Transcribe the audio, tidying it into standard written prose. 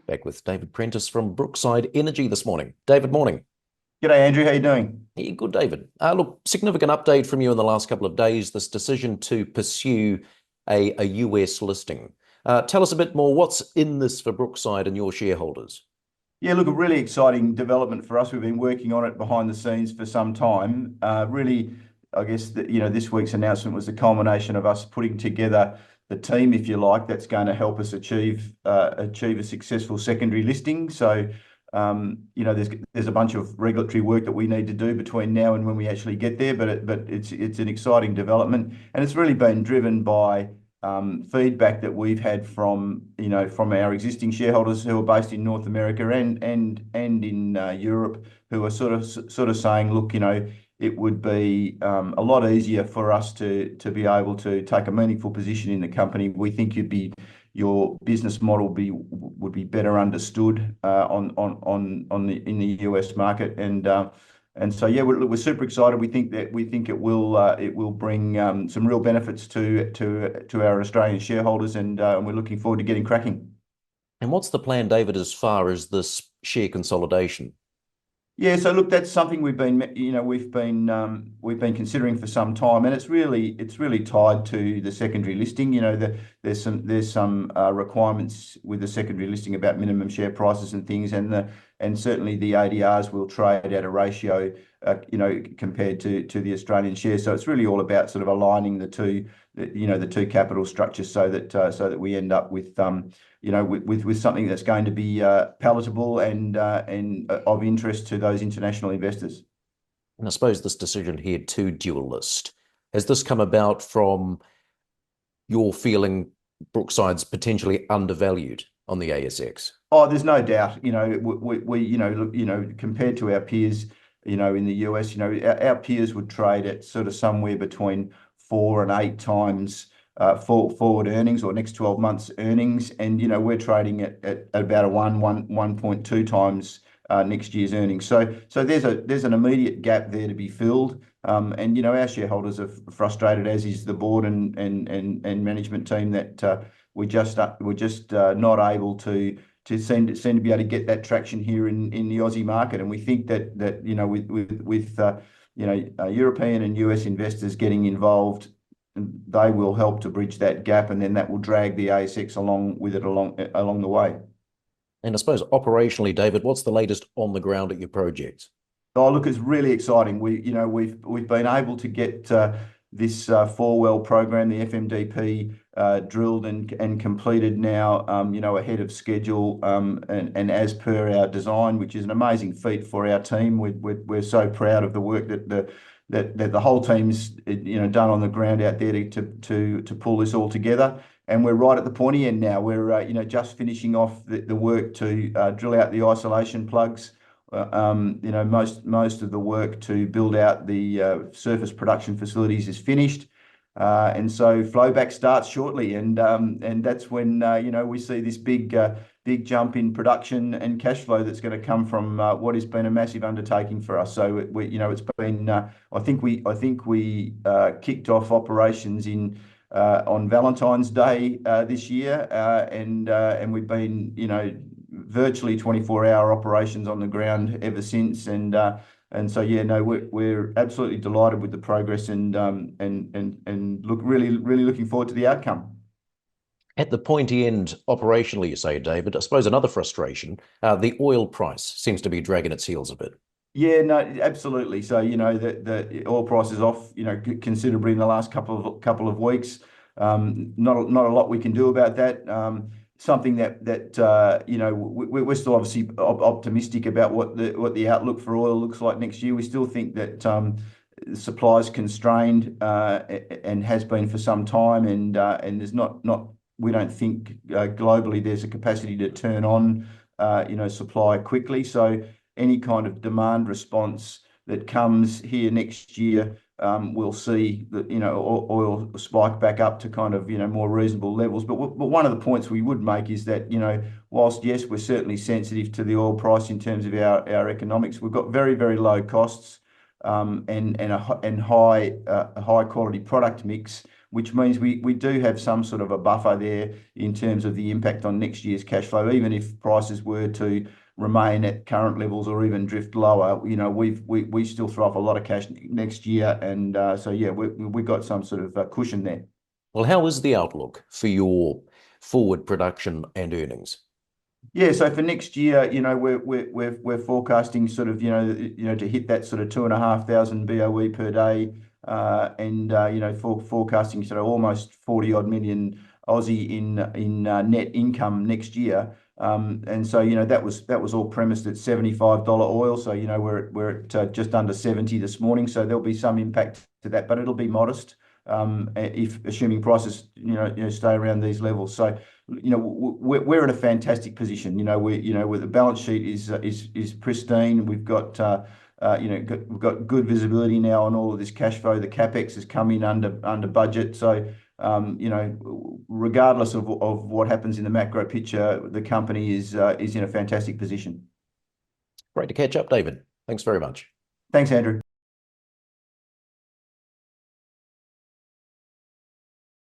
Back with David Prentice from Brookside Energy this morning. David, morning. G'day, Andrew. How you doing? Yeah, good, David. Look, significant update from you in the last couple of days, this decision to pursue a US listing. Tell us a bit more. What's in this for Brookside and your shareholders? Yeah, look, a really exciting development for us. We've been working on it behind the scenes for some time. Really, I guess that this week's announcement was the culmination of us putting together the team, if you like, that's going to help us achieve a successful secondary listing. So, there's a bunch of regulatory work that we need to do between now and when we actually get there. But it's an exciting development, and it's really been driven by feedback that we've had from our existing shareholders who are based in North America and in Europe, who are sort of saying, look, it would be a lot easier for us to be able to take a meaningful position in the company. We think your business model would be better understood in the US market, and so yeah, we're super excited. We think it will bring some real benefits to our Australian shareholders, and we're looking forward to getting cracking. And what's the plan, David, as far as this share consolidation? Yeah, so look, that's something we've been considering for some time, and it's really tied to the secondary listing. There's some requirements with the secondary listing about minimum share prices and things, and certainly the ADRs will trade at a ratio, compared to the Australian shares. So it's really all about sort of aligning the two capital structures so that we end up with with something that's going to be palatable and of interest to those international investors. And I suppose this decision here to dual list, has this come about from your feeling Brookside's potentially undervalued on the ASX? Oh, there's no doubt. Look, compared to our peers, in the US, our peers would trade at sort of somewhere between 4 and 8 times forward earnings or next 12 months earnings, and we're trading at about a 1.2 times next year's earnings. So there's an immediate gap there to be filled, and our shareholders are frustrated, as is the board and management team, that we're just not able to seem to be able to get that traction here in the Aussie market. And we think that with European and US investors getting involved, they will help to bridge that gap, and then that will drag the ASX along with it along the way. And I suppose operationally, David, what's the latest on the ground at your projects? Oh, look, it's really exciting. We've been able to get this four-well program, the FMDP, drilled and completed now, ahead of schedule, and as per our design, which is an amazing feat for our team. We're so proud of the work that the whole team's done on the ground out there to pull this all together. And we're right at the pointy end now. We're just finishing off the work to drill out the isolation plugs. Most of the work to build out the surface production facilities is finished, and so flowback starts shortly, and that's when we see this big jump in production and cash flow that's going to come from what has been a massive undertaking for us. So it's been I think we kicked off operations on Valentine's Day this year, and we've been virtually 24-hour operations on the ground ever since, and so yeah, no, we're absolutely delighted with the progress, and really looking forward to the outcome. At the pointy end, operationally, you say, David, I suppose another frustration, the oil price seems to be dragging its heels a bit. Yeah, no, absolutely. So the oil price is off considerably in the last couple of weeks. Not a lot we can do about that. Something that we're still obviously optimistic about what the outlook for oil looks like next year. We still think that supply is constrained, and has been for some time, and there's not we don't think globally there's a capacity to turn on supply quickly. So any kind of demand response that comes here next year, we'll see that oil spike back up to kind of more reasonable levels. But one of the points we would make is that whilst yes, we're certainly sensitive to the oil price in terms of our economics, we've got very, very low costs, and a high quality product mix, which means we do have some sort of a buffer there in terms of the impact on next year's cash flow, even if prices were to remain at current levels or even drift lower. You know, we still throw off a lot of cash next year, and so yeah, we got some sort of cushion there. Well, how is the outlook for your forward production and earnings? Yeah, so for next year, you know, we're forecasting sort of, you know, to hit that sort of 2,500 BOE per day, and you know, forecasting sort of almost 40 odd million Aussie in net income next year. And so, you know, that was all premised at $75 oil. So, you know, we're at just under 70 this morning. So there'll be some impact to that, but it'll be modest, if assuming prices, you know, stay around these levels. So, you know, we're in a fantastic position. You know, where the balance sheet is pristine. We've got you know, we've got good visibility now on all of this cash flow. The capex has come in under budget. So, you know, regardless of what happens in the macro picture, the company is in a fantastic position. Great to catch up, David. Thanks very much. Thanks, Andrew.